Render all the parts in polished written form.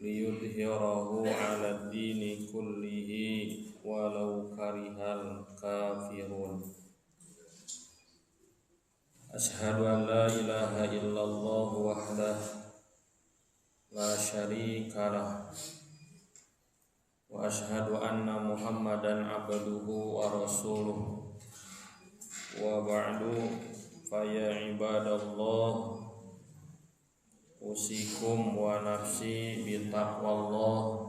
liyudhhirahu 'ala dini kullihi walau karihal kafirun. Asyhadu an la ilaha illallah wahdahu la syarikalah wa asyhadu anna Muhammadan abduhu wa rasuluh. Wa ba'du fa ya ibadallah, usikum wa nafsi bi taqwallah.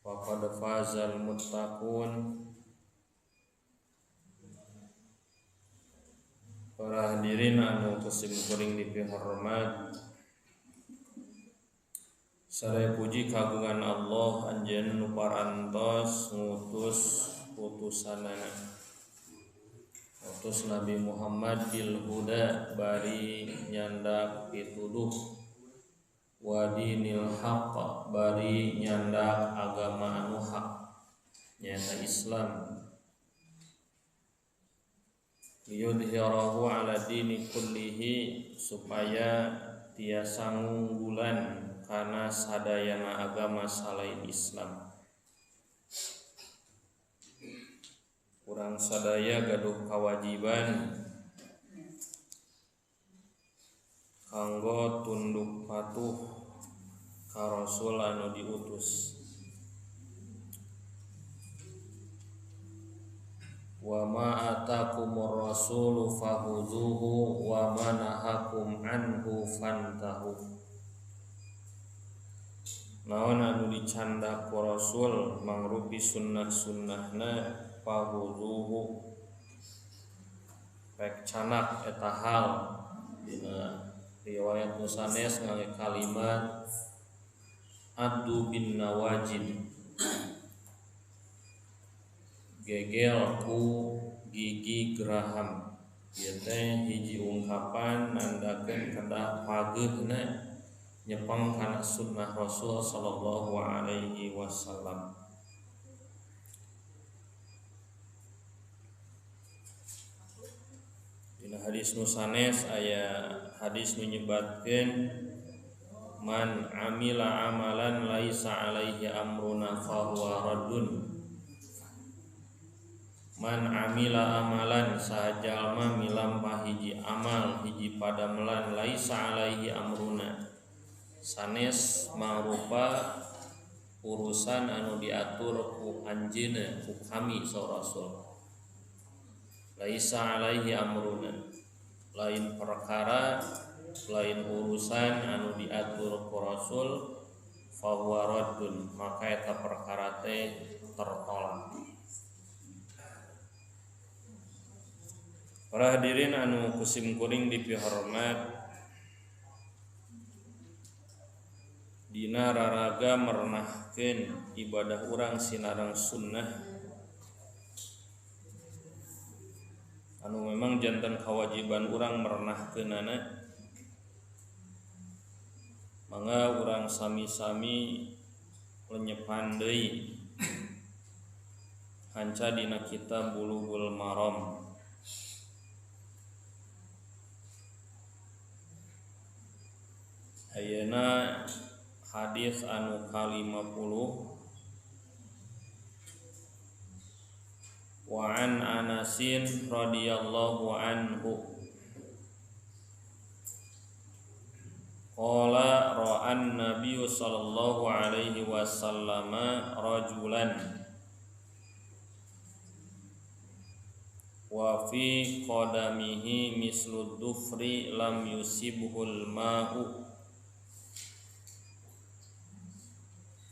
Faqad fazal muttaqun. Para hadirin anu kusim kuring dipihormat, sareng puji kagungan Allah anjeun nu parantos ngutus utusanana, utus Nabi Muhammad bil huda bari nyandak pituduh, wa dinil haqq bari nyandak agama anu hak nyaeta Islam. Liyudhhirahu 'ala dini kullihi, supaya tiasa ngunggulan kana sadayana agama salain Islam. Urang sadaya gaduh kawajiban kanggo tunduk patuh ka Rasul anu diutus. Wa ma atakumur rasulu fakhudhuhu wa ma nahakum anhu fantahu. Naon anu dicandak ku Rasul mangrupi sunnah-sunnahna, fakhudhuhu pek canak eta hal. Dina riwayat nusanes ngangge kalimat addu bin nawajid, gegel ku gigi geraham. Ieu teh hiji ungkapan nandakeun kedah pageuna nyepeng kana sunnah Rasul sallallahu alaihi wasallam. Dina hadis nusanes aya hadis nu nyebatkeun man amila amalan laisa alaihi amruna fahuwa raddun. Man amila amalan, sajalma milampah hiji amal, hiji padamelan, laisa alaihi amruna, sanes mangrupa urusan anu diatur ku anjeunna, ku kami saur Rasul. Laisa alaihi amruna, lain perkara, lain urusan anu diatur ku Rasul, fahuwa raddun, maka eta perkara teh tertolak. Para hadirin anu kusim kuring dipihormat, dina raraga merenahkeun ibadah urang sinareng sunnah anu memang janten kewajiban urang merenahkeunana, mangga urang sami-sami lenyepan deui hanca dina kitab Bulughul Maram. Ayeuna hadis anu ka-50, wa an Anasin radhiyallahu anhu qala ra'an nabiyyu sallallahu alaihi wasallam rajulan wa fi qadamihi mislu dufri lam yusibhul ma'u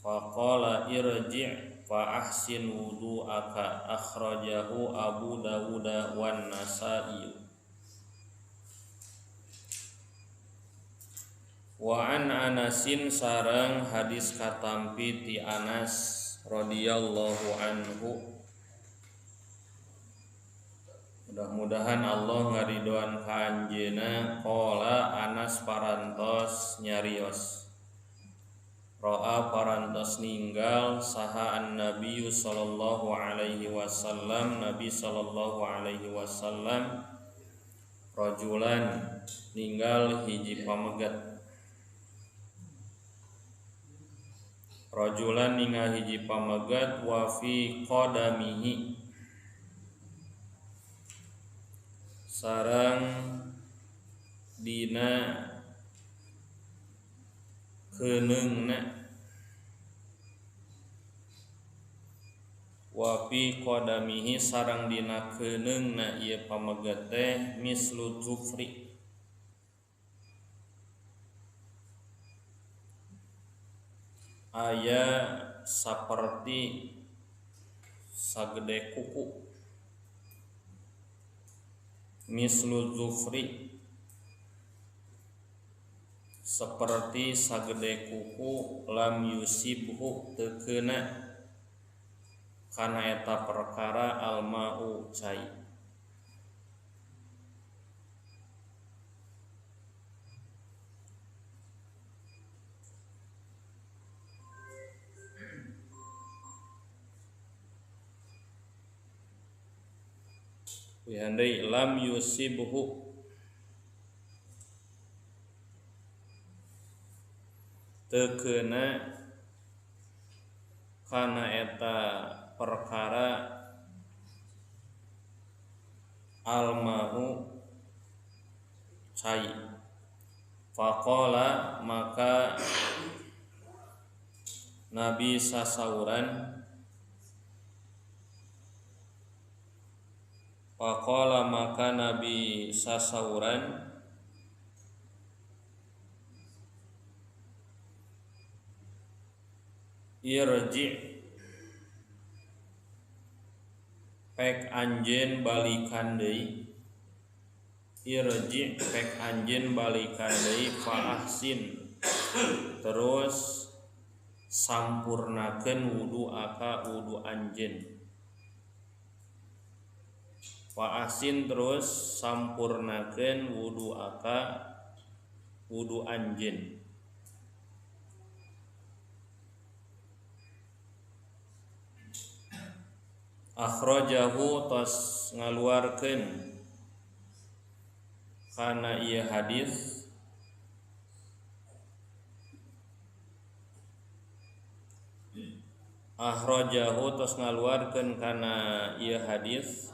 faqala irji' fa ahsin wudu'aka, akhrajahu Abu Dawud wan Nasa'i. Wa an Anasin, sareng hadis katampi ti Anas radhiyallahu anhu. Mudah-mudahan Allah ngaridoan ka anjeunna. Qala Anas parantos nyarios, ra'a parantos ninggal saha an-nabiyyu sallallahu alaihi wasallam, Nabi sallallahu alaihi wasallam, rajulan ninggal hiji pamegat, rajulan ningal hiji pamegat wa fi qadamihi sareng dina keneungna wa fi qadamihi sareng dina keneungna ieu pamegat teh mislu zufri aya saperti sagede kuku mislu zufri seperti sagede kuku lam yusibhu teu keuna kana eta perkara almau cai Wihandai lam yusibhu teu keuna kana eta perkara almahu cai faqala maka Nabi sasauran faqala maka Nabi sasauran irji pek anjeun balikan deui irji pek anjeun balikan deui fa ahsin terus sampurnakeun wudu aka wudu anjeun fa ahsin terus sampurnakeun wudu aka wudu anjeun akhrajahu tos ngaluarkeun kana ieu hadis akhrajahu tos ngaluarkeun kana ieu hadis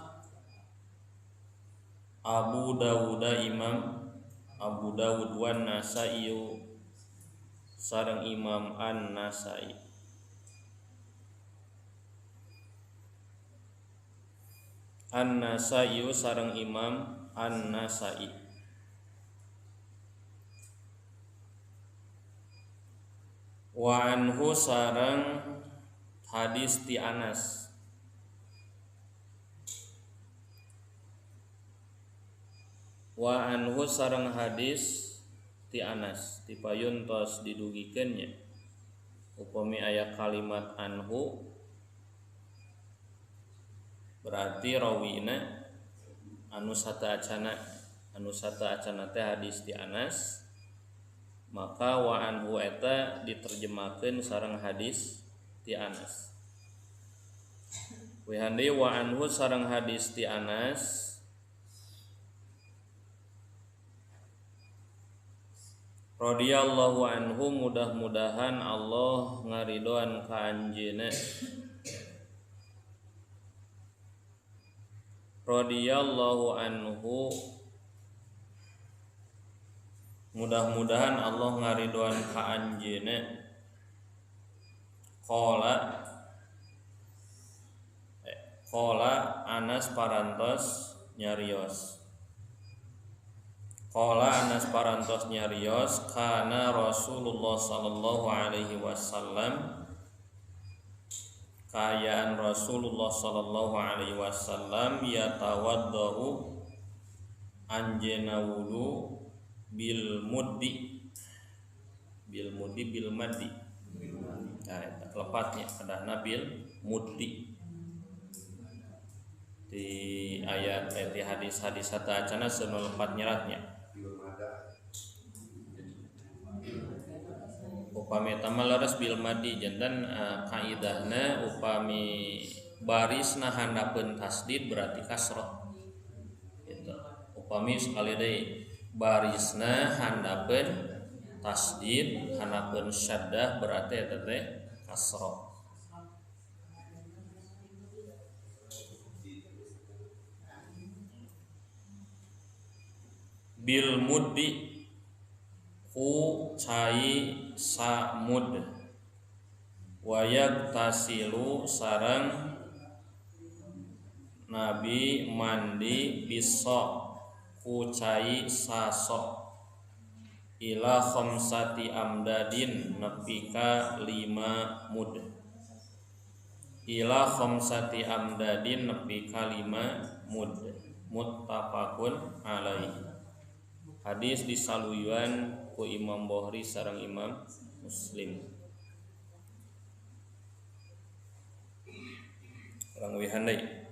Abu Dawud Imam Abu Dawud wan Nasai sareng Imam An-Nasai An-Nasai sareng Imam An-Nasai wa anhu sareng hadis ti Anas wa anhu sareng hadis ti Anas dipayun tos didugikeun nya upami aya kalimat anhu berarti rawina anu sataacana teh hadis ti Anas maka wa anhu eta diterjemahkeun sareng hadis ti Anas wihande wa anhu sareng hadis ti Anas radhiyallahu anhu mudah-mudahan Allah ngaridoan ka anjeunna radhiyallahu anhu mudah-mudahan Allah ngaridoan ka anjeunna qala Anas parantos nyarios qala Anas parantos nyarios kana Rasulullah sallallahu alaihi wasallam kayaan Rasulullah sallallahu alaihi wasallam yatawaddu anjeuna wudu bil muddi bil maddi nah eta lepatnya kadahna bil muddi di ayat di hadis-hadis satacana seueur lepat nyeratnya upami eta mah laras bil maddi jantan kaidahna upami barisna handapeun tasdid berarti kasrah gitu. Upami sekali deui barisna handapeun tasdid handapeun syaddah berarti eta teh kasra. Bil muddi ku cai samud wayak tasilu sarang Nabi mandi bisa ku cai sasok ila khamsati amdadin nepika 5 mud ila khamsati amdadin nepika 5 mud muttafaqun alaihi. Hadis disaluyuan ku Imam Bukhari sareng Imam Muslim. Orang wihandai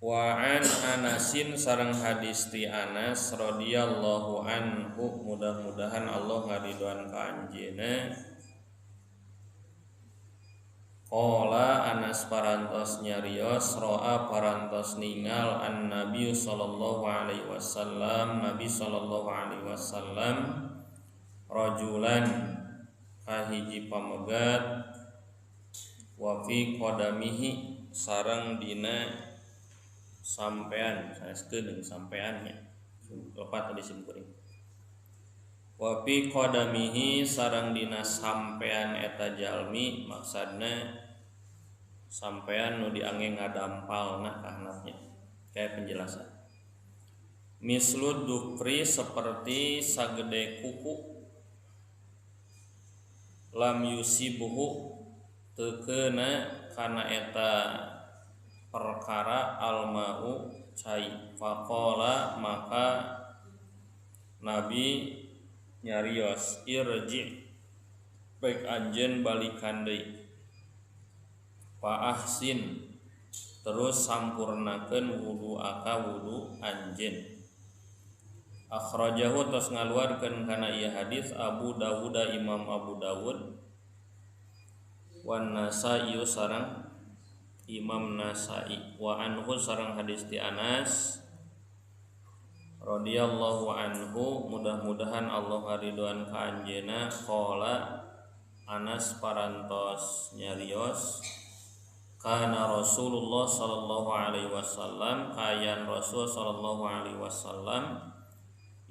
wa an Anasin sareng hadis ti Anas radhiyallahu anhu, mudah-mudahan Allah ngaridhoan ka anjeunna. Qala Anas parantos nyarios roa parantos ningal an Nabi sallallahu alaihi wasallam, Nabi sallallahu alaihi wasallam rajulan kahiji pamegat wa fi qadamihi sareng dina sampean saneskeun sampeannya lepat tadi simkuring wa fi qadamihi sareng dina sampean eta jalmi maksudna sampean nu diangge ngadampalna ka handapnya kayak penjelasan mislud dukri seperti sagede kuku lam yusibuhu teukena kana eta perkara almau cai faqala maka Nabi nyarios irji baik anjeun balikan deui fa ahsin terus sampurnakeun wudu aka wudu anjeun. Akhrajahu tos ngaluarkeun kana ieu hadis Abu Dawud Imam Abu Dawud wan Nasa'i sareng Imam Nasa'i wa anhu sareng hadis ti Anas radhiyallahu anhu, mudah-mudahan Allah ngaridhoan ka anjeunna. Qala Anas parantos nyarios kana Rasulullah sallallahu alaihi wasallam kayan Rasul sallallahu alaihi wasallam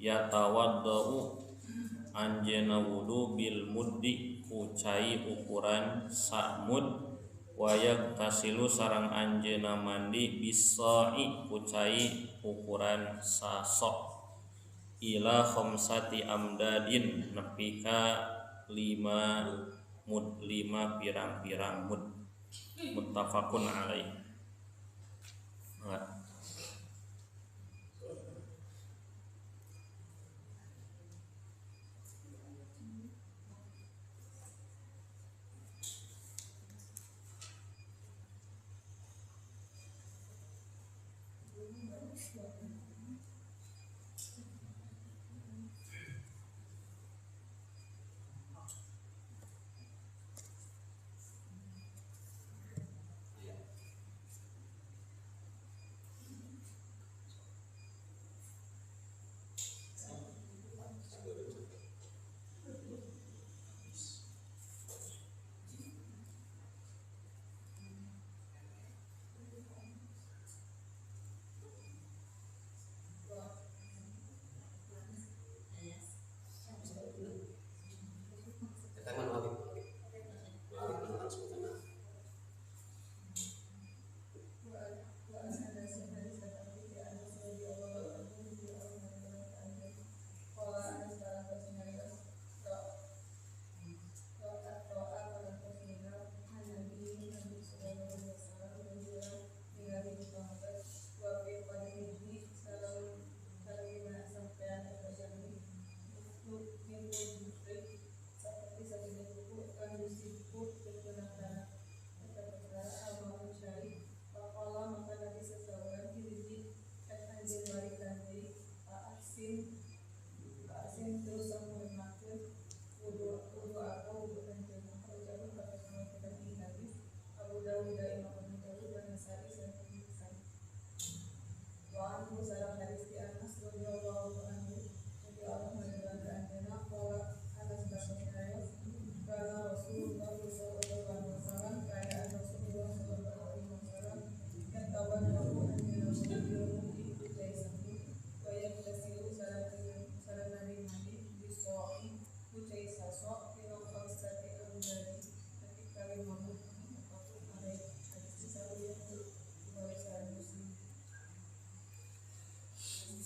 yatawaddau anjeunna wudu bil muddi ku cai ukuran sa'mud wa yagtasilu sareng anjeunna mandi bisai ku cai ukuran sasok ila khamsati amdadin nepika 5 mud 5 pirang-pirang mud muttafaqun alaih.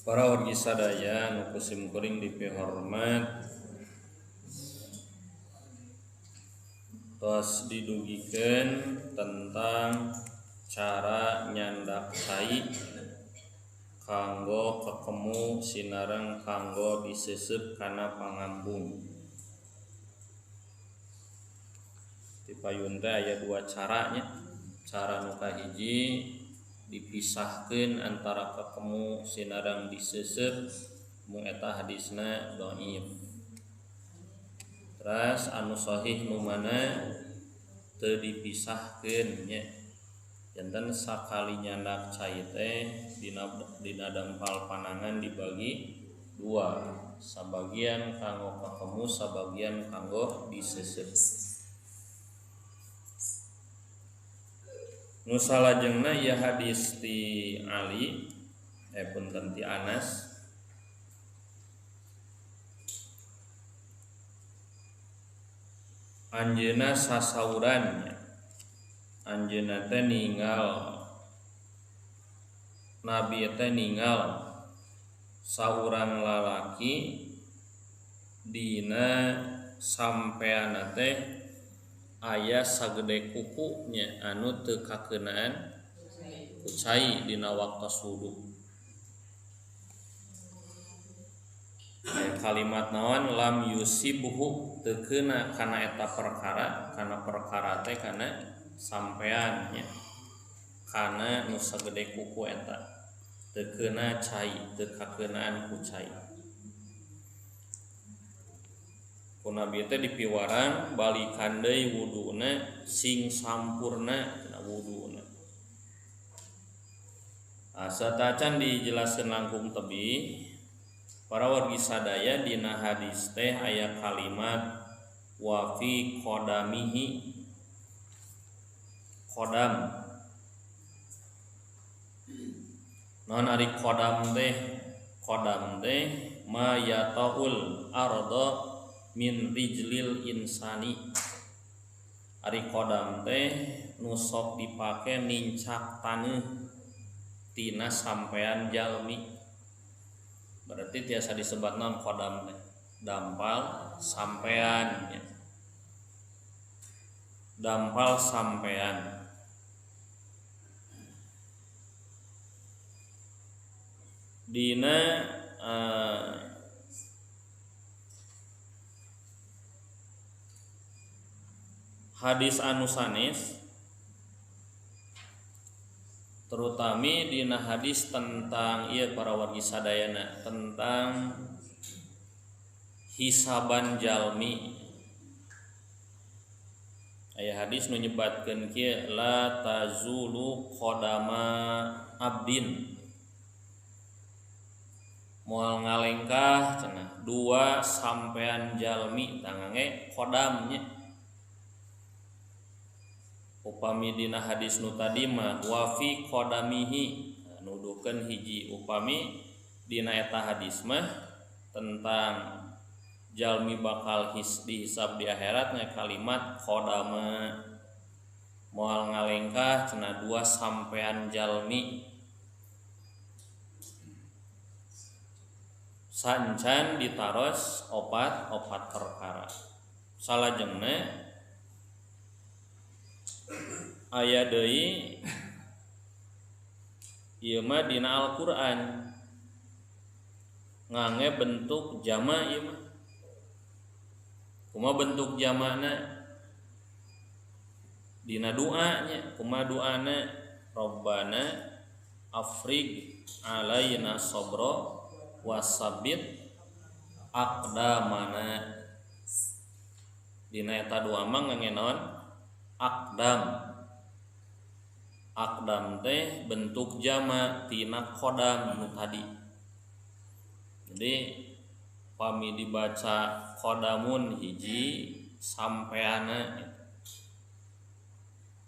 Para wargi sadaya nu kusim kuring dipihormat tos didugikeun tentang cara nyandak cai kanggo kekemu sinareng kanggo diseuseut kana pangambung. Di payun teh aya dua caranya. Cara nu kahiji dipisahkeun antara kekemu sinareng diseuseut mung eta hadisna dhaif. Terus anu sahih nu mana teu dipisahkeun nya. Janten sakali nyandak cai teh dina dampal panangan dibagi dua, sabagian kanggo kekemu, sabagian kanggo diseuseut. Nu salajengna ieu hadis ti Ali punten ti Anas anjeunna sasauran, anjeunna teh ninggal Nabi teh ninggal saurang lalaki dina sampeana teh aya sagede kukunya anu teu kakeunaan ku cai dina waktos wudu. Kalimat naon lam yusibhu teu keuna kana eta perkara, kana perkara teh kana sampean nya. Kana nu sagede kuku eta teu keuna cai, teu kakeunaan ku cai. Ku Nabi teh dipiwarang balikan deui wuduna sing sampurna tina wuduna. Satacan dijelaskeun langkung tebih para wargi sadaya dina hadis teh aya kalimat wa fi qadamihi, qadam. Non ari qadam teh ma yataul arda min rijlil insani. Ari qadam teh nu sok dipake nincak taneuh tina sampean jalmi. Berarti tiasa disebat non qadam teh dampal sampean ya. Dampal sampean. Dina hadis anu sanes terutami dina hadis tentang ieu para wargi sadayana tentang hisaban jalmi. Aya hadis nu nyebatkeun kieu la tazulu qadama abdin, moal ngalengkah cenah dua sampean jalmi tangange qadamnya. Upami dina hadis nu tadi mah wa fi qadamihi, nuduhkeun hiji upami dina eta hadis mah tentang jalmi bakal dihisab di akhirat nya kalimat qadama, moal ngalengkah cenah dua sampean jalmi. Sancan ditaros opat perkara. Salajengna aya deui ieu mah dina Al-Qur'an ngange bentuk jama' ieu mah. Kumaha bentuk jama'na? Dina doa nya, kumaha doana? Rabbana afrig alaina sabra wasabbit aqdamana. Dina eta doa mah ngange naon? Aqdam. Aqdam teh bentuk jama' tina qadam nu tadi. Jadi pami dibaca qadamun hiji sampeana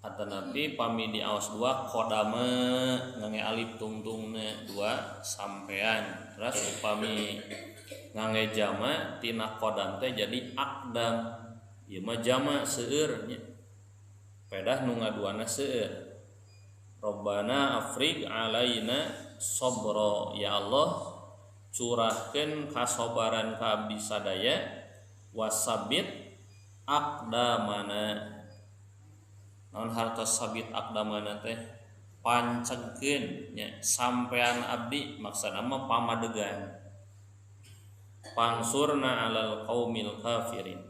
atau nanti pami diaos dua qadama ngange alif tungtungna dua sampean. Terus upami ngange jama' tina qadam teh jadi aqdam. Ieu mah jama' seueur nya. Pedah nu ngaduana seueur. Rabbana afrig alaina sabra, ya Allah curahkeun kasobaran ka abdi sadaya wasabit aqdamana. Naon hartos sabit aqdamana teh pancegkeun nya sampean abdi maksudna mah pamadegan pangsurna alal qaumil kafirin.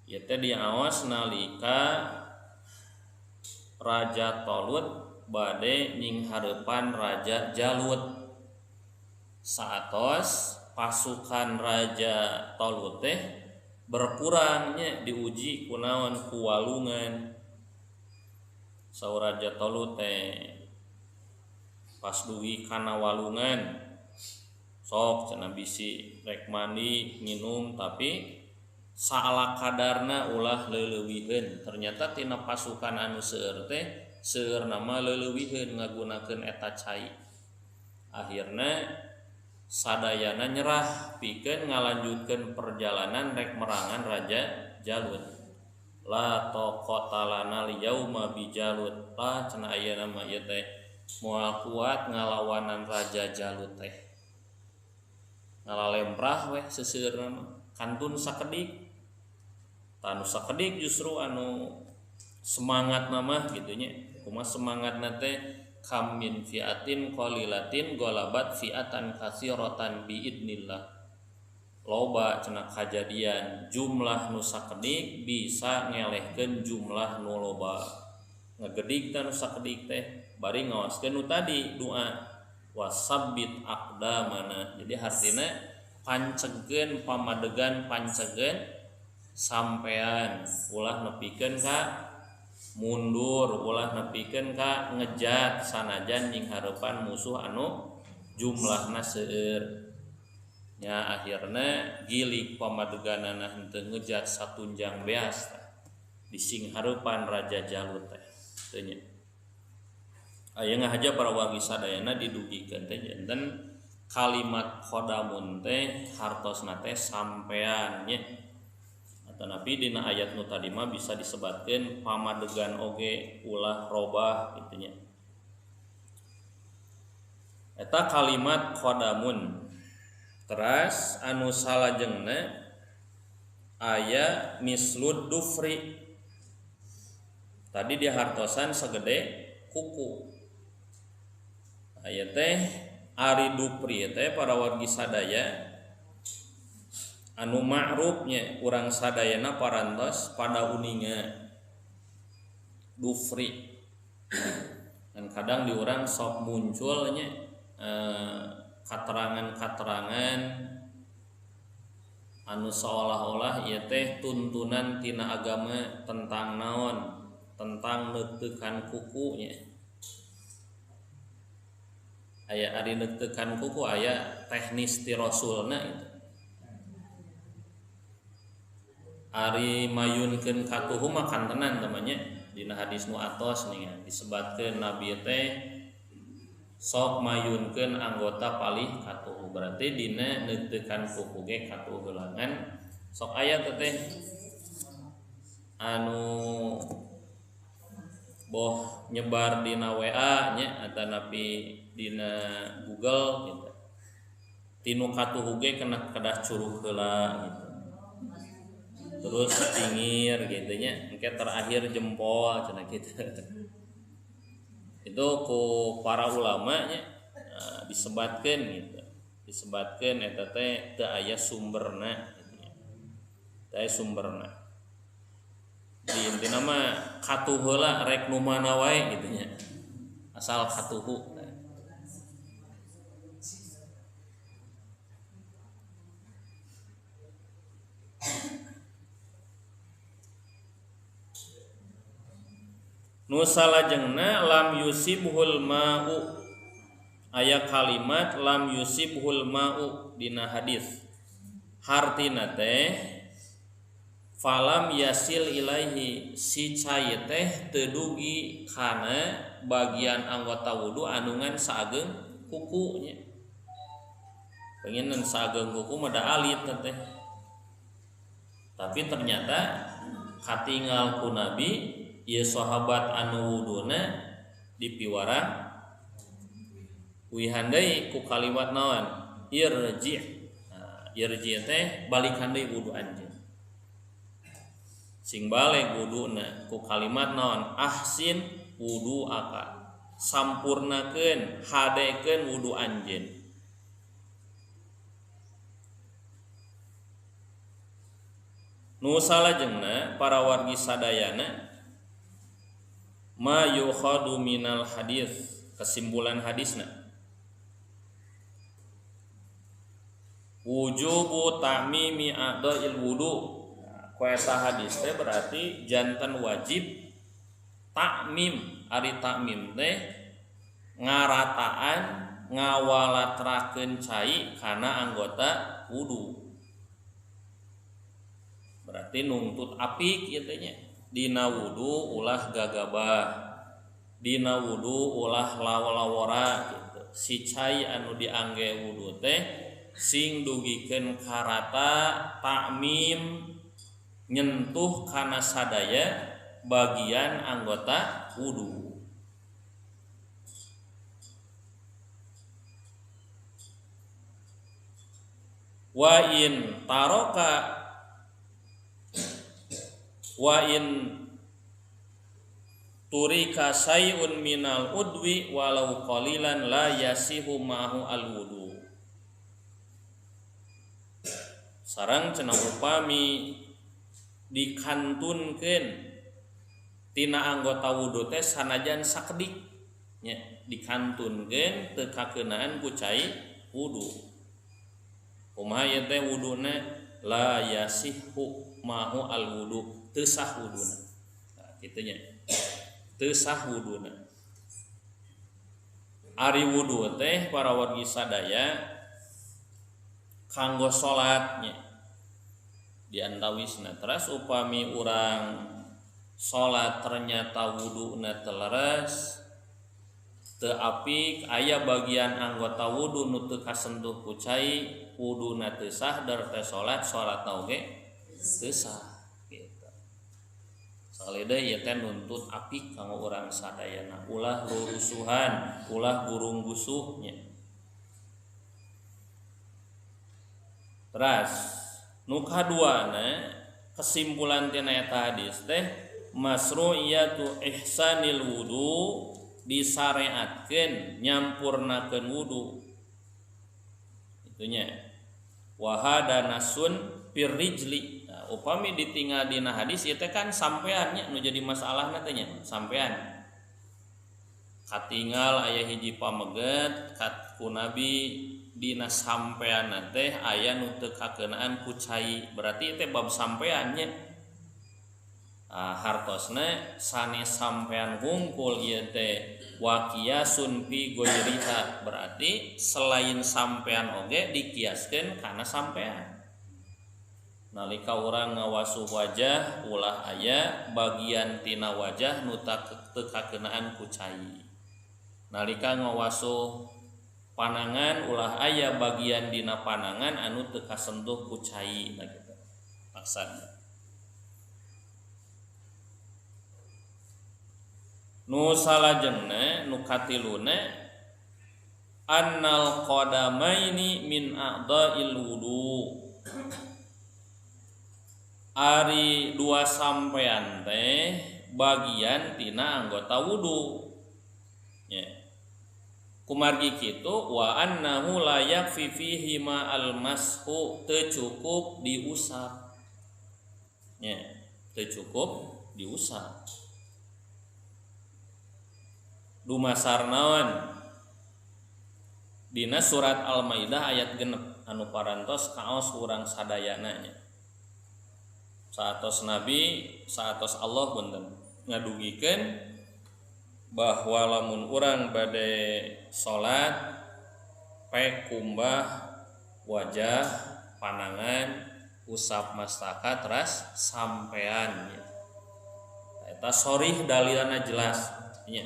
Ieu teh diaos nalika Raja Tolut bade nyinghareupan Raja Jalut. Saatos pasukan Raja Tolut teh berkurangnya diuji kunaon ku walungan. Saur Raja Tolut teh pas dugi kana walungan sok cenah bisi rek mandi nginum tapi saala kadarna ulah leuleuwieun. Ternyata tina pasukan anu seueur teh seueur nama leuleuwieun ngagunakeun eta cai. Akhirna sadayana nyerah pikeun ngalanjutkeun perjalanan rek merangan Raja Jalut. La taqata lana liyauma bi Jalut. Lah cenah ayeuna mah ieu teh moal kuat ngalawanan Raja Jalut teh. Ngalalemprah weh seseueurna mah kantun sakedik. Anu sakedik justru anu semangat nama gitunya. Kumaha semangatna teh kam min fiatin qalilatin golabat fiatan katsiratan biidnillah. Loba cenah kajadian jumlah nu sakedik bisa ngelehkeun jumlah nu loba. Ngagedik teh nu sakedik teh bari ngaoskeun nu tadi doa wasabbit aqdamana. Jadi artina pancegkeun pamadegan pancegkeun sampean ulah nepikeun ka mundur, ulah nepikeun ka ngejat sanajan nyinghareupan musuh anu jumlahna seueur. Nya akhirna gilig pamadeganana henteu ngejat satunjang beas disinghareupan Raja Jalut teh. Teu nya. Aya ngahaja para wargi sadayana didugikeun teh janten kalimat khodamun teh hartosna teh sampean nya. Tanapi dina ayat nu tadi mah bisa disebatkeun pamadegan oge ulah robah kitu nya. Eta kalimat khodamun. Teras anu salajengna aya mislud dufri. Tadi dihartosan segede kuku. Aya teh ari dufri teh para wargi sadaya anu ma'rufnya urang sadayana parantos pada uninga dufri. Dan kadang di urang sok munculnya katerangan-katerangan anu seolah-olah ieu teh tuntunan tina agama tentang naon, tentang neutekan kukunya. Aya ari neutekan kuku aya teknis ti rasulna itu. Ari mayunkeun katuhu mah kantenan namanya dina hadis nu atos nih disebatkeun nabi teh sok mayunkeun anggota palih katuhu berarti dina neutekan kuku ge katuhu heulangan sok aya teh anu boh nyebar dina WA nya atanapi dina Google gitu. Tinu katuhu ge kena kedah curuh heula gitu. Terus pingir gitu nya engke terakhir jempol cenah kitu. Itu ku para ulama nya disebatkeun gitu. Disebatkeun eta teh teu aya sumberna gitu nya. Teu aya sumberna. Di intina mah katuh heula rek nu mana wae gitu nya. Asal katuhu. Nu salajengna lam yusibhul ma'u aya kalimat lam yusibhul ma'u dina hadis hartina teh falam yasil ilaihi si cai teh teu dugi kana bagian anggota wudu anungan sageung kukunya. Pengen sageung kuku mah da alit teh. Tapi ternyata katingal ku Nabi ieu sahabat anu wuduna dipiwara wihan deui ku kalimat naon irji. Irji teh balikan deui wudu anjeun. Sing balik wuduna ku kalimat naon ahsin wudu aka, sampurnakeun hadekeun wudu anjeun. Nu salajengna para wargi sadayana ma yukhadu minal hadis, kesimpulan hadisna wujubu ta'mimi a'dha'il wudu. Ku eta hadis teh berarti janten wajib takmim. Ari takmim teh ngarataan ngawalatrakeun cai kana anggota wudu. Berarti nuntut apik ieu teh nya. Dina wudu ulah gagabah, dina wudu ulah lawora gitu. Si cai anu diangge wudu teh sing dugikeun karata takmim nyentuh kana sadaya bagian anggota wudu. Wa in turika sayun minal udwi walau qalilan la yasihu ma'hu al wudu. Sareng cenah upami dikantunkeun tina anggota wudu teh sanajan sakedik nya, dikantunkeun teu kakeunaan ku cai wudu. Kumaha ieu teh wuduna la yasihu ma'hu al wudu, teu sah wuduna. Nah, kitu nya. Teu sah wuduna. Ari wudu teh para wargi sadaya kanggo salatnya diantawisna. Teras upami urang salat ternyata wuduna teu leres teu apik, aya bagian anggota wudu nu teu kasentuh ku cai, wuduna teu sah, dar teh salatna oge teu sah gitu. Sakali deui ieu teh nuntut apik kanggo urang sadayana, ulah rurusuhan, ulah burung gusuh nya. Teras nu kaduana kesimpulan tina eta hadis teh masru'iyatu ihsanil wudu, disareatkeun nyampurnakeun wudu. Itunya wa hada nasun firrijli. Nah, upami ditinggal dina hadis ieu teh kan sampean nya nu jadi masalahna teh nya, sampean katinggal aya hiji pameget kat ku Nabi dina sampean teh aya nu teu kakeunaan ku cai, berarti teh bab sampean nya. Hartosna sanes sampean hungkul ieu teh waqiyasun fi ghairiha, berarti selain sampean oge dikiaskeun kana sampean. Nalika urang ngawasuh wajah ulah aya bagian tina wajah nu teu kakeunaan ku cai. Nalika ngawasuh panangan ulah aya bagian dina panangan anu teu kasentuh ku cai nah gitu. Maksudna nu salajengna nu katiluna annal qadamaini min a'dha'il wudu. Ari dua sampean teh bagian tina anggota wudu nya. Kumargi kitu wa annahu la yakfi fihi ma al-mashu, teu cukup diusap nya, teu cukup diusap. Dumasar naon dina surat Al-Maidah ayat 6 anu parantos kaos urang sadayana nya. Saatos Nabi saatos Allah beunteun ngadugikeun bahwa lamun urang bade salat pek kumbah wajah panangan usap mastaka teras sampean nya. Eta sorih dalilana jelas nya.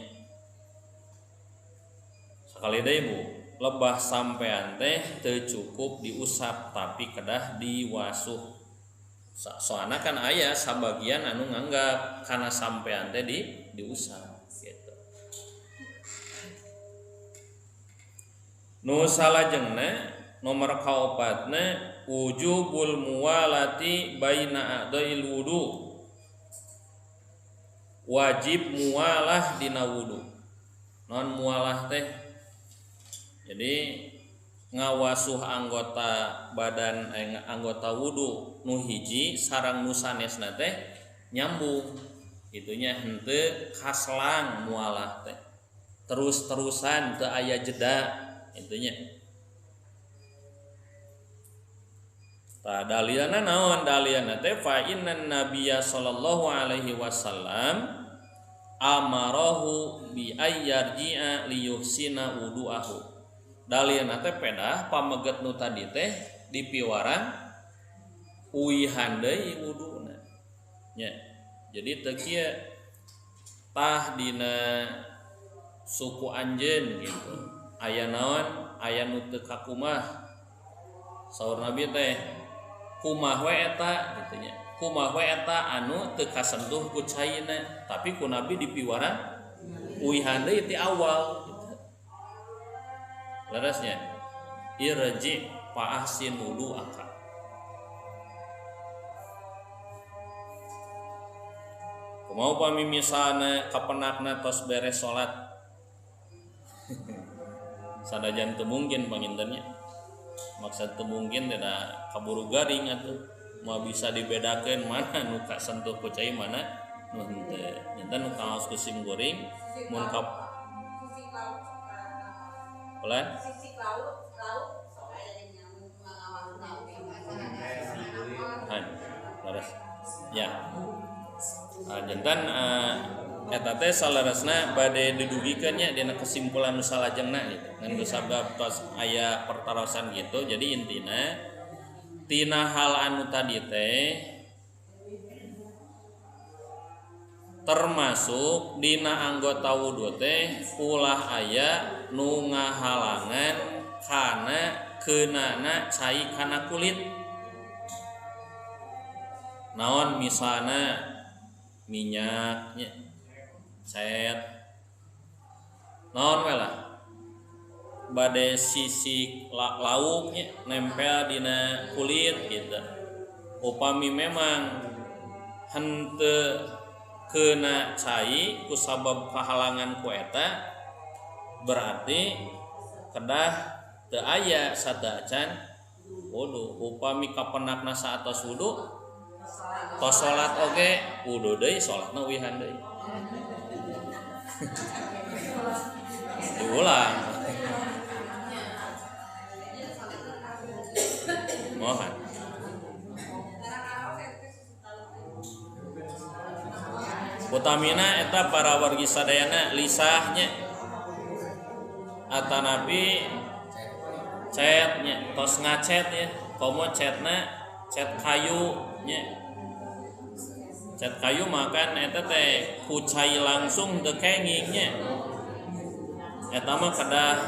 Sakali deui Bu, lebah sampean teh teu cukup diusap tapi kedah diwasuh. Soalna kan aya sabagian anu nganggap kana sampean teh diusap gitu. Nu salajengna nomor kaopatna wujubul muwalati baina a'dhail wudu, wajib mualah dina wudu. Non mualah teh jadi ngawasuh anggota badan anggota wudu nu hiji sareng nu sanesna teh nyambung, itunya henteu kaslang mualah teh terus-terusan teu aya jeda itunya. Ta dalilana naon? Dalilana teh fa innan nabiyya sallallahu alaihi wasallam amarahu bi ayyarji'a li yuhsina wudu'ahu. Dalilna teh pedah pameget nu tadi teh dipiwaran uihan deui wuduna nya. Jadi teu kieu tah dina suku anjeun gitu aya naon, aya nu teu kakumah. Saur Nabi teh kumah we eta gitu nya, kumah we eta anu teu kasentuh ku caina, tapi ku Nabi dipiwaran uihan deui ti awal gitu. Larasnya irji fa ahsin wudu'aka. Kumaha upami misalna kapenakna tos beres salat sadajan teu mungkin pangintennya, maksud teu mungkin tidak kaburu garing atuh mau bisa dibedakeun mana nu kasentuh ku cai mana nu henteu. Nyata nu kaos ku sim goreng mun ka pelan laras ya jantan eta teh salarasna bade didugikeun nya dina kesimpulan nu salajengna gitu ngan sabab tos aya pertarosan gitu. Jadi intina tina hal anu tadi teh termasuk dina anggota wudu teh ulah aya nu ngahalangan kana keunana cai kana kulit. Naon misalna minyaknya cet naon we lah bade sisik lauknya nempel dina kulit gitu. Upami memang henteu keuna cai ku sabab kahalangan ku eta berarti kedah teu aya sadaacan wudu. Upami kapenakna saatos wudu tos salat oge wudu deui salatna uihan deui diulang mohon. Utamina eta para wargi sadayana lisahnya atanapi cetnya tos ngacet ya komo cetna cet kayu nya. Cet kayu makan eta teh kucai langsung teu kenging nya. Eta mah kedah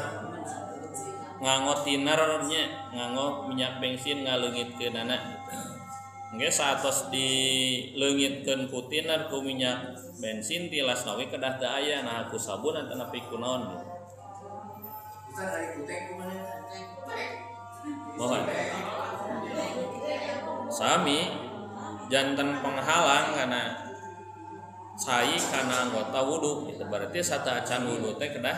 nganggo tiner nya, nganggo minyak bensin ngaleungitkeunana. Engge satos dileungitkeun ku tiner ku minyak bensin tilas nawi kedah teu aya nah ku sabun atanapi ku naon. Mohon. Sami janten penghalang kana cai kana anggota wudu itu berarti sataacan wudu teh kedah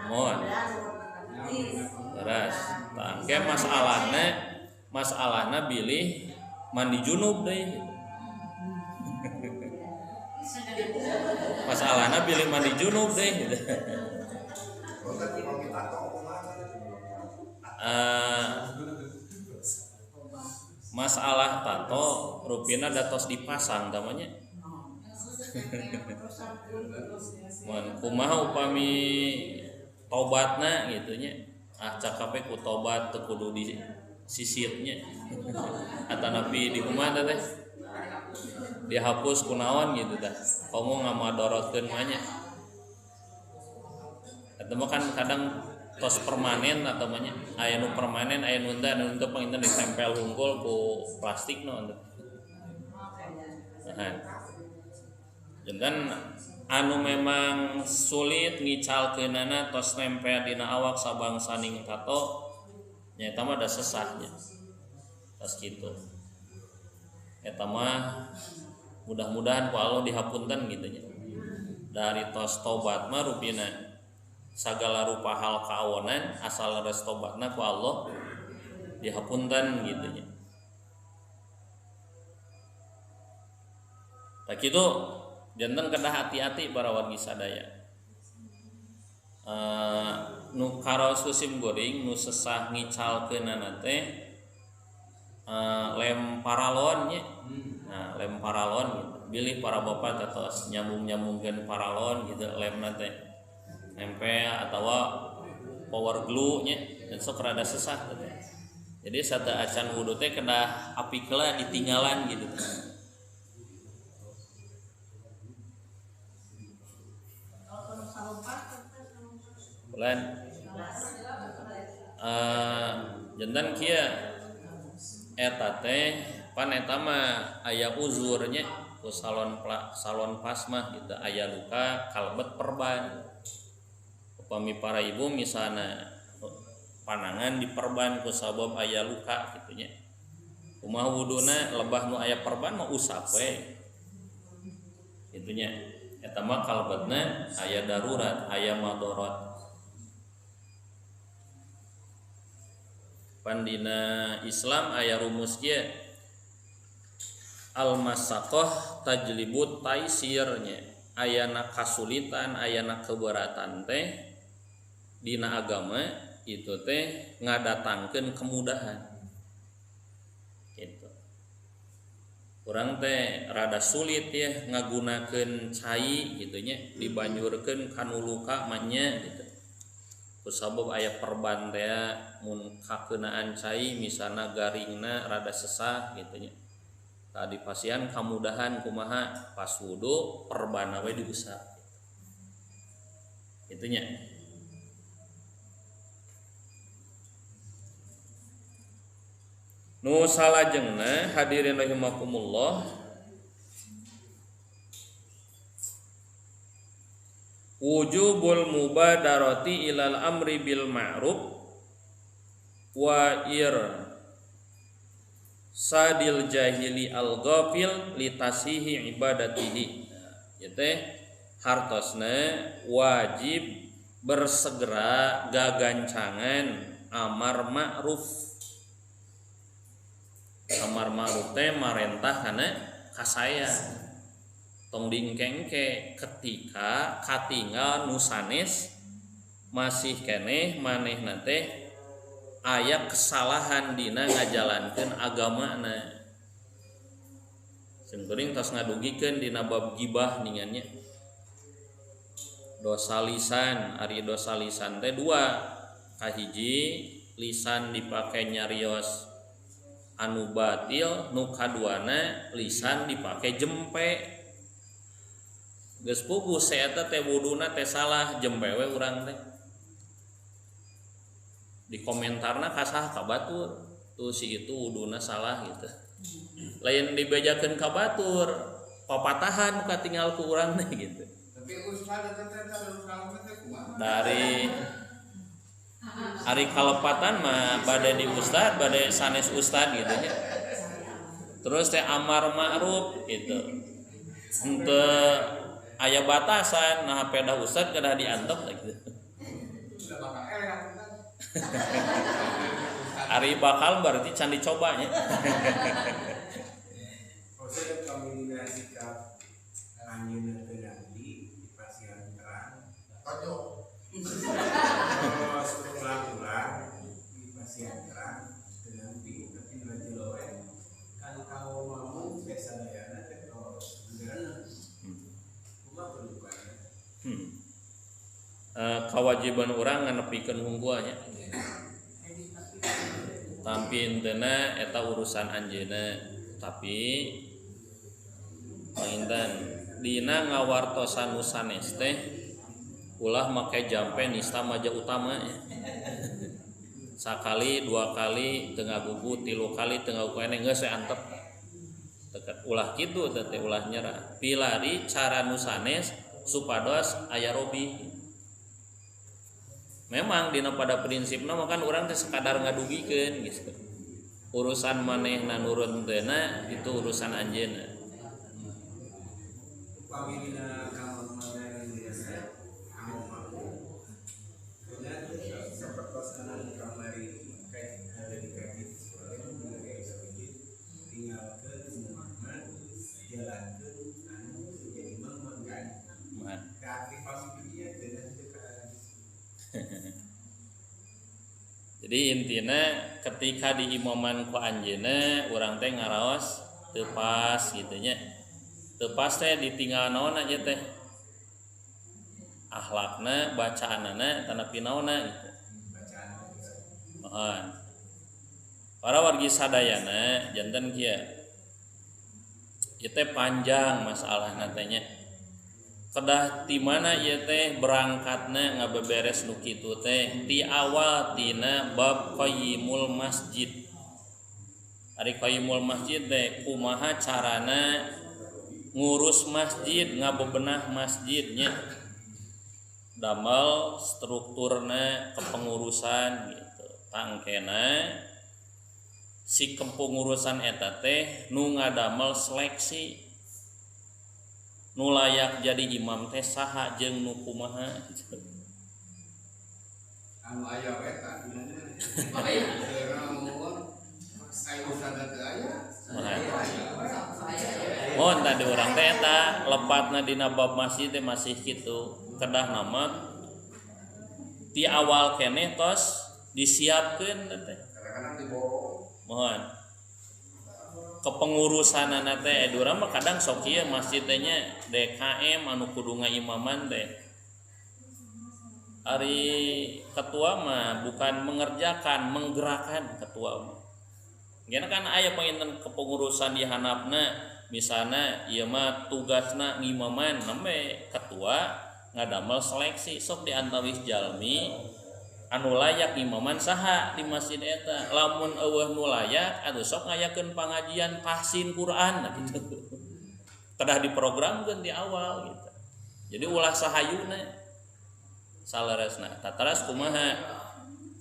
mohon terus tangke masalahna bilih mandi junub deui masalahna bilih mandi junub deui masalah tato rupina datos dipasang namanya. Kumaha upami tobatna gitunya cakape ku tobat teu kudu di sisitnya atanapi di kumaha teh dihapus kunaon gitu tah komo ngamadorotkeun mah nya eta mah kan kadang tos permanen atau banyak aya nu permanen aya nu teu panginten ditempel hungkul ku plastik no. Nah, jangan anu memang sulit ngicalkeunana tos nempel dina awak sabangsaning tato nya eta mah da sesahnya tos kitu eta mah mudah-mudahan ku Allah dihapunten gitu nya dari tos tobat mah rupina sagala rupa hal kaonan asal res tobatna ku Allah dihapunten gitu nya tak kitu janten kedah hati-hati para wargi sadaya nu karaos kusim goring nu sesah ngicalkeunana teh lem paralon nya nah lem paralon gitu bilih para bapak tatos nyambung-nyambungkeun paralon gitu lemna teh nempel atawa power glue nya dan sok rada sesah teh jadi sata acan wudu teh kedah apikeula ditinggalan gitu bulan jantan kieu eta teh pan eta mah aya uzurnya ku salon pasmah gitu aya luka kalebet perban upami para ibu misalna panangan diperban ku sabab aya luka kitu nya kumaha wuduna lebah nu aya perban mah usap we kitu nya eta mah kalebetna aya darurat aya madarat pandina Islam aya rumus kieu al-masaqah tajlibut taisirnya ayana kasulitan ayana keberatan teh dina agama itu teh ngadatangkeun kemudahan gitu urang teh rada sulit ya ngagunakeun cai gitu nya dibanjurkeun kanu luka mah nya gitu kusabab aya perban teh mun kakeunaan cai misalna garingna rada sesah gitu nya tadi pasien kamudahan kumaha pas wudu perban we diusap kitu nya nu salajengna hadirin rahimakumullah wujubul mubadarati ilal amri bil ma'ruf wa sadil jahili al ghafil litasihi ibadatihi ya teh hartosna wajib bersegera gagancangan amar ma'ruf teh marentah kana kasaya tong dingkengke ketika katinggal nu sanes masih keneh manehna teh aya kesalahan dina ngajalankeun agamana seumpeuring tos ngadugikeun dina bab gibah ningannya dosa lisan ari dosa lisan teh dua kahiji lisan dipake nyarios anu batil nu kaduana lisan dipake jempe geus pupus eta teh wuduna teh salah jempe we urang teh di komentarna kasah ka batur tuh si itu wuduna salah gitu lain dibejakeun ka batur papatahan katinggal ku urang teh gitu tapi ustaz dari ari kalepatan mah bade di ustad bade sanes ustad gitu ya terus teh amar ma'ruf gitu henteu aya batasan nah peda ustad kedah diantep gitu ari bakal berarti can dicobanya proses komunikasi sikap anjeunna teh ganti di pasien terang ojo ulang di pasien terang dengan tapi nanti loe kan kau mau biasa dayana teh kalau sebenarnya cuma berubah kewajiban orang nganepikeun hungkuanya tapi intena eta urusan anjeunna tapi panginten dina ngawartosan nu sanes teh ulah make jampe nista maja utama ya. Sakali dua kali tengah gugu tilu kali tengah gugu eneng geus antep teket ulah kitu teh ulah nyerah pilari cara nu sanes supados aya robi. Memang dina pada prinsipna mah kan urang teh sekadar ngadugikeun gitu. Urusan manehna nurut teu na itu urusan anjeunna. Pamilina kamar mana biasa amo kemudian seperti kanan kamar kayak ada di kaki tinggalkan Muhammad jalankan anu jadi mengkan kaki pamilnya dengan jadi intinya ketika diimaman ku anjeunna urang teh ngaraos teu pas kitu nya. Teu pas teh ditinggal naon aja teh. Akhlakna, bacaanna tanapi naonna gitu. Mohon. Para wargi sadayana janten kieu. Ieu teh panjang masalahna teh nya. Kedah ti mana ieu teh berangkatna ngabeberes nu kitu teh ti awal tina bab qayyimul masjid. Ari qayyimul masjid teh kumaha carana ngurus masjid, ngabebenah masjidnya. Damel strukturna kepengurusan gitu. Tangkena si kepengurusan eta teh nu ngadamel seleksi nu layak jadi imam teh saha jeung nu kumaha anu aya we ta aya usada teu aya mohon tadi urang teh eta lepatna dina bab masjid teh masih kitu kedah nama ti awal keneh tos disiapkeun teh kadang-kadang diborong mohon kepengurusanana teh urang mah kadang sok ieu masjid teh nya DKM anu kudu ngaimaman teh ari ketua mah bukan mengerjakan menggerakkan ketua mah gana kan aya panginten kepengurusan di handapna misalna ieu mah tugasna ngimaman nembe ketua ngadamel seleksi sok diantawis jalmi anu layak imaman saha di masjid eta lamun eueuh nu layak atuh sok ngayakeun pangajian tahsin Quran gitu. Kedah diprogramkeun di awal gitu. Jadi ulah sahayuna salaresna tataras kumaha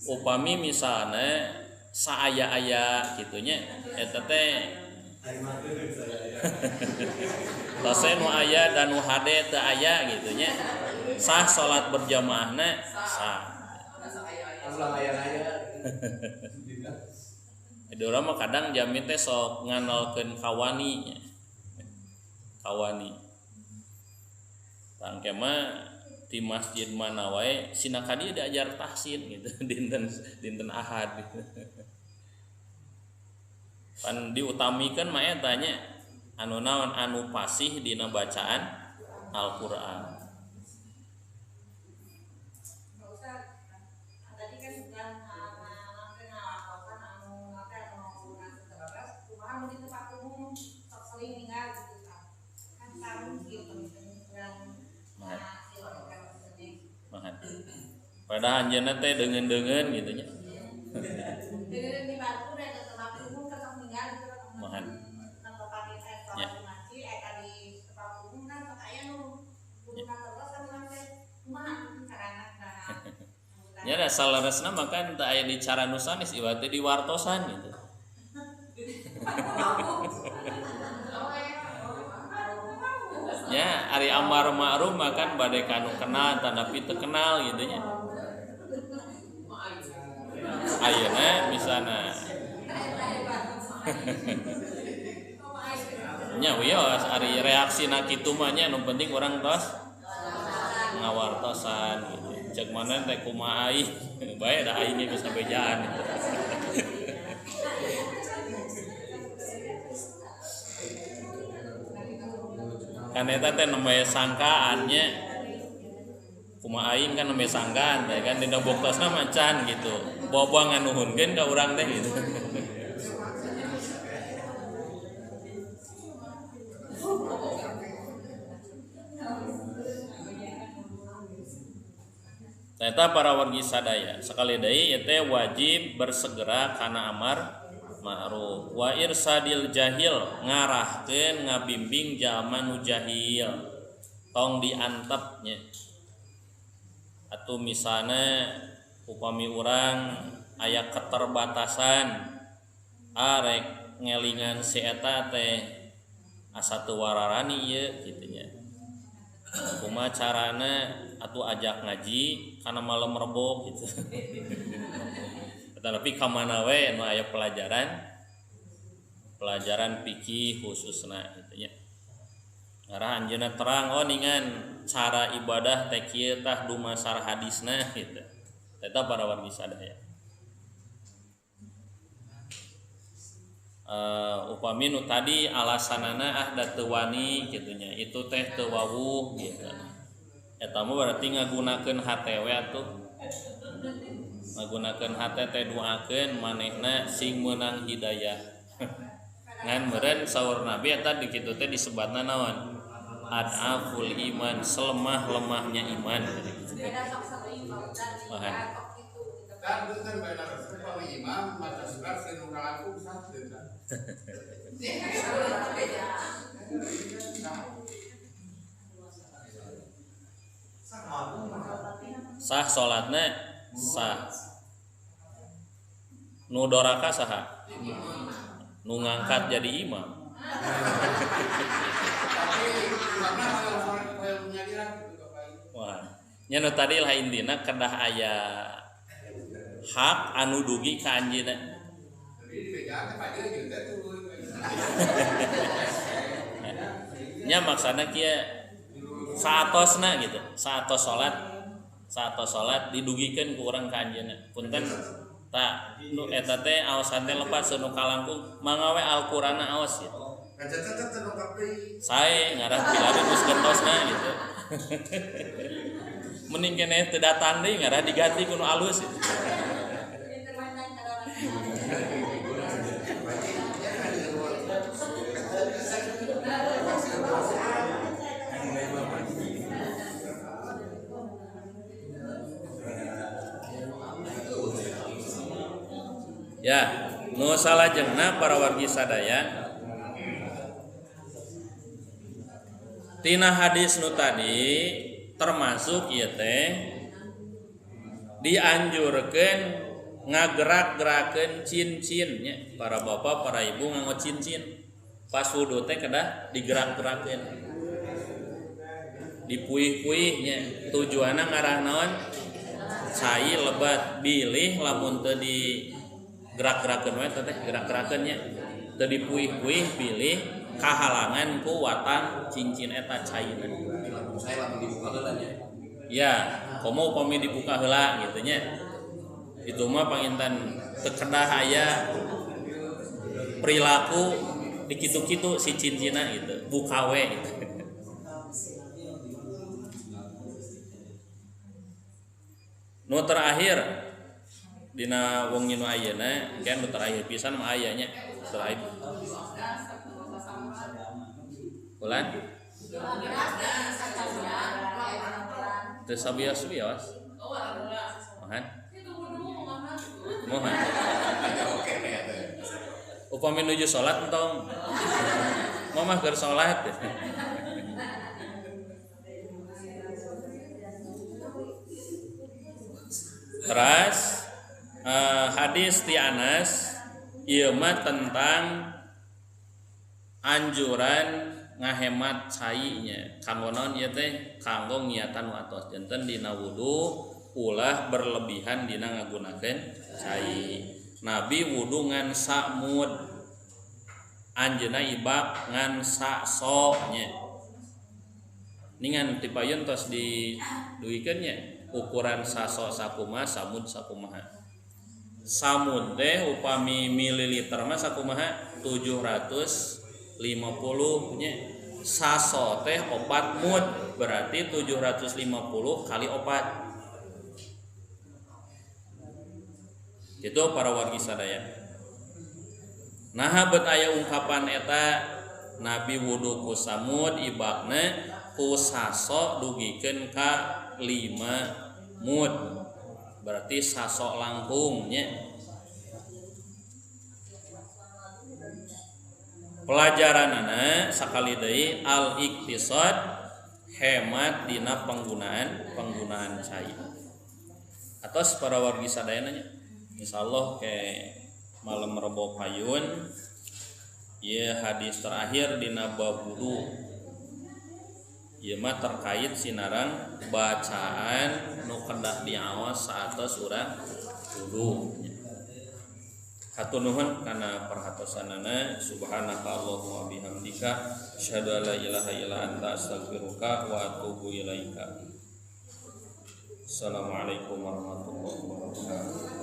upami misalna saaya-aya kitu nya eta teh tose nu aya dan nu hade teu aya kitu nya sah salat berjamaahna sah Edora mah kadang jamin teh sok nganalkeun kawani. Kawani. Tangke mah di masjid mana wae sina kadieu diajar tahsin gitu dinten Ahad gitu. Pan diutamikeun mah eta nya anu naon anu fasih dina bacaan Al-Qur'an. Padahal anjeunna teh deungeun-deungeun gitu nya. Mohon. Ya. Nya da salaresna maka teu aya di cara nu sanes ieu teh diwartosan gitu. Ya, ari amar ma'ruf makan bade kanu kenal tanapi teu kenal gitu nya. Ayeuna misalna nya wios ari reaksina kitu mah nya nu penting urang tos ngawartosan gitu. Cek mana teh kumaha aing bae da aing geus sabejaan. Kan eta teh nembe sangkaannya kumaha aing kan nembe sangkaan teh kan dina boktosna macan gitu. Boboang nganuhunkeun ka urang teh gitu. Eta para wargi sadaya sekali deui ieu teh wajib bersegera kana amar ma'ruf wa irsadil jahil ngarahkeun ngabimbing jalma nu jahil tong diantepnya atau misalnya upami urang aya keterbatasan arek ngelingan si eta teh asa teu wararani ieu kitu nya kumaha carana atuh ajak ngaji kana malam Rebo gitu tapi ka mana we nu aya pelajaran fikih khususna kitu nya ngarah anjeunna terang ningan cara ibadah teh kieu tah dumasar hadisna gitu eta para wargi sadaya. Upami nu tadi alasanana da teu wani kitu nya itu teh teu wawuh gitu eta mah berarti ngagunakeun hate we atuh ngagunakeun hate teh duakeun manehna sing meunang hidayah ngan meureun saur Nabi eta di kitu teh disebatna naon adaful iman selemah-lemahnya iman dan bukan benar kalau imam maca surat sinu kalaku satu kan sah salatna sah nu doraka saha nu ngangkat jadi imam wah nya nu tadi lah intina kedah aya hak anu dugi ka anjeunna nya maksana kieu saatosna gitu saatos salat didugikeun ku urang ka anjeunna punten tak nu eta teh aosan teh lepas nu kalangkung mangga we Al-Qur'anna aos gitu sae ngarah pilari geus gentosna gitu mending keneh teu datang deui ngarah diganti ku nu alus gitu. Ya, nu salajengna para wargi sadaya tina hadis nu tadi termasuk ieu teh dianjurkeun ngagerak-gerakeun cincin nya para bapak para ibu nganggo cincin pas wudu teh kedah digerak-gerakeun dipuih-puih nya tujuanna ngarah naon cai lebat bilih lamun teu di gerak-gerakeun we teh gerak-gerakeun nya teu dipuih-puih pilih kahalangan ku watang cincin eta caina saya lamun dibuka heula nya ya komo upami dibuka heula gitu nya itu mah panginten teu kedah aya perilaku di kitu-kitu si cincina gitu buka we gitu. Nu terakhir dina wong nu ayeuna kan nu terakhir pisan mah aya nya terakhir ulan teu sabios-bios mohan upami nuju salat entong mamah keur salat terus hadis ti Anas ieu mah tentang anjuran ngahemat cai nya kanggo naon ieu teh kanggo niatan watos janten dina wudu ulah berlebihan dina ngagunakeun cai Nabi wudu ngan samud anjeunna ibak ngan sakso nya ningan tipayeun tos diduikeun nya ukuran saso sakumaha samud sakumaha samud teh upami mililiter mah sakumaha 750 nya saso teh 4 mud berarti 750 kali 4 itu para wargi sadaya nah bet aya ungkapan eta Nabi wudu ku samud ibakna ku saso dugikeun ka 5 mud berarti saso langkung nya pelajaranana sakali deui al iktisad hemat dina penggunaan cai. Atos para wargi sadayana nya insyaallah ke malam Rebo Payun ieu hadis terakhir dina bab wudu. Ieu mah terkait sinarang bacaan nu kedah diawas saatos urang wudu. Hatur nuhun kana perhatosanana. Subhanaka Allahumma bihamdika asyhadu an la ilaha illa anta astaghfiruka wa atubu ilaika. Assalamualaikum warahmatullahi wabarakatuh.